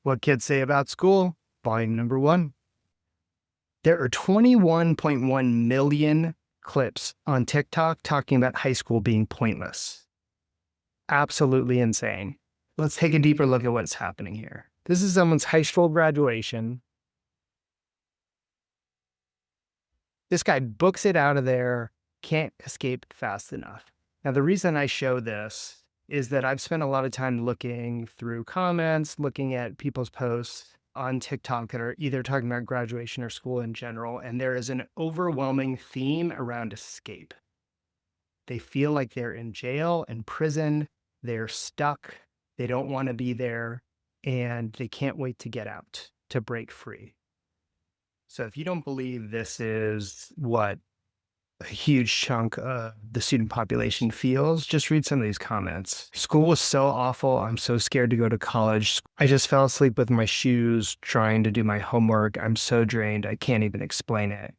What Kids Say About School, volume number 1. There are 21.1 million clips on TikTok talking about high school being pointless. Absolutely insane. Let's take a deeper look at what's happening here. This is someone's high school graduation. This guy books it out of there, can't escape fast enough. Now, the reason I show this is that I've spent a lot of time looking through comments, looking at people's posts on TikTok that are either talking about graduation or school in general, and there is an overwhelming theme around escape. They feel like they're in jail and prison, they're stuck, they don't want to be there, and they can't wait to get out, to break free. So if you don't believe this is what a huge chunk of the student population feels, just read some of these comments. School was so awful. I'm so scared to go to college. I just fell asleep with my shoes trying to do my homework. I'm so drained. I can't even explain it.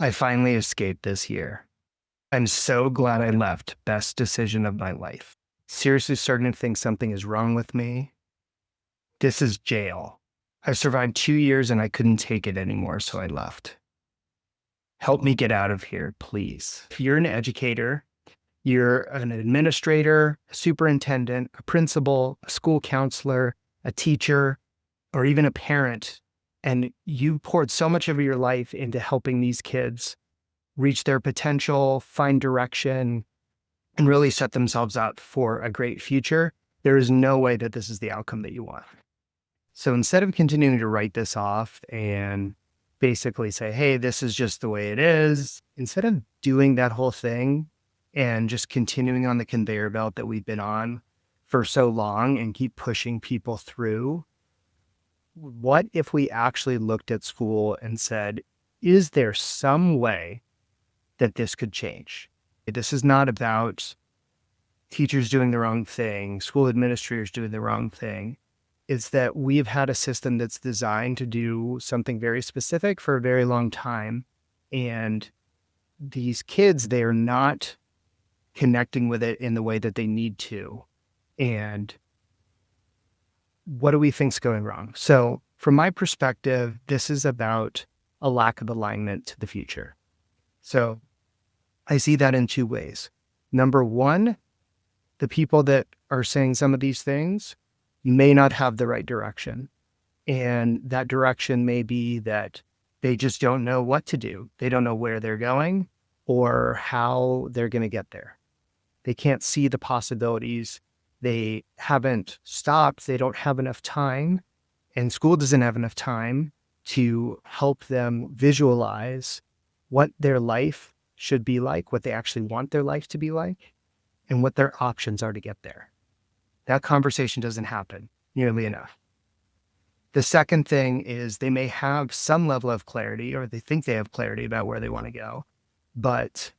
I finally escaped this year. I'm so glad I left. Best decision of my life. Seriously starting to think something is wrong with me. This is jail. I've survived 2 years and I couldn't take it anymore, so I left. Help me get out of here, please. If you're an educator, you're an administrator, a superintendent, a principal, a school counselor, a teacher, or even a parent, and you poured so much of your life into helping these kids reach their potential, find direction, and really set themselves up for a great future, there is no way that this is the outcome that you want. So instead of continuing to write this off and basically say, hey, this is just the way it is, instead of doing that whole thing and just continuing on the conveyor belt that we've been on for so long and keep pushing people through, what if we actually looked at school and said, is there some way that this could change? This is not about teachers doing the wrong thing, school administrators doing the wrong thing. It's that we've had a system that's designed to do something very specific for a very long time. And these kids, they are not connecting with it in the way that they need to. And what do we think's going wrong? So from my perspective, this is about a lack of alignment to the future. So I see that in 2 ways. Number one, the people that are saying some of these things may not have the right direction. And that direction may be that they just don't know what to do. They don't know where they're going or how they're going to get there. They can't see the possibilities. They haven't stopped. They don't have enough time. And school doesn't have enough time to help them visualize what their life should be like, what they actually want their life to be like, and what their options are to get there. That conversation doesn't happen nearly enough. The second thing is they may have some level of clarity, or they think they have clarity about where they want to go, but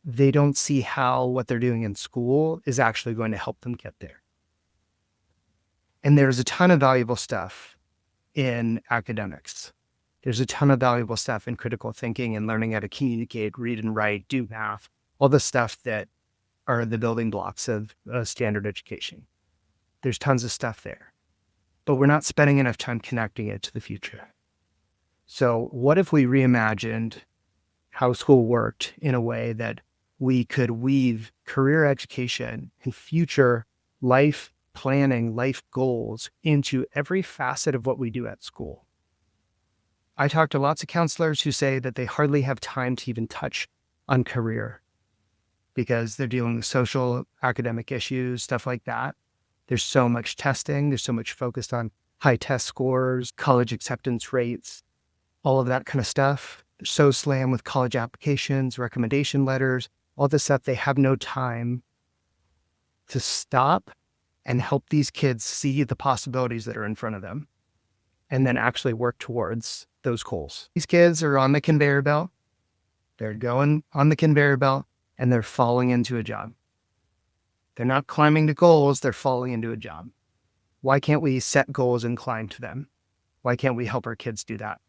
they don't see how what they're doing in school is actually going to help them get there. And there's a ton of valuable stuff in academics. There's a ton of valuable stuff in critical thinking and learning how to communicate, read and write, do math, all the stuff that are the building blocks of standard education. There's tons of stuff there, but we're not spending enough time connecting it to the future. So what if we reimagined how school worked in a way that we could weave career education and future life planning, life goals into every facet of what we do at school? I talk to lots of counselors who say that they hardly have time to even touch on career because they're dealing with social, academic issues, stuff like that. There's so much testing. There's so much focused on high test scores, college acceptance rates, all of that kind of stuff. They're so slammed with college applications, recommendation letters, all this stuff. They have no time to stop and help these kids see the possibilities that are in front of them and then actually work towards those goals. These kids are on the conveyor belt. They're going on the conveyor belt and they're falling into a job. They're not climbing to goals, they're falling into a job. Why can't we set goals and climb to them? Why can't we help our kids do that?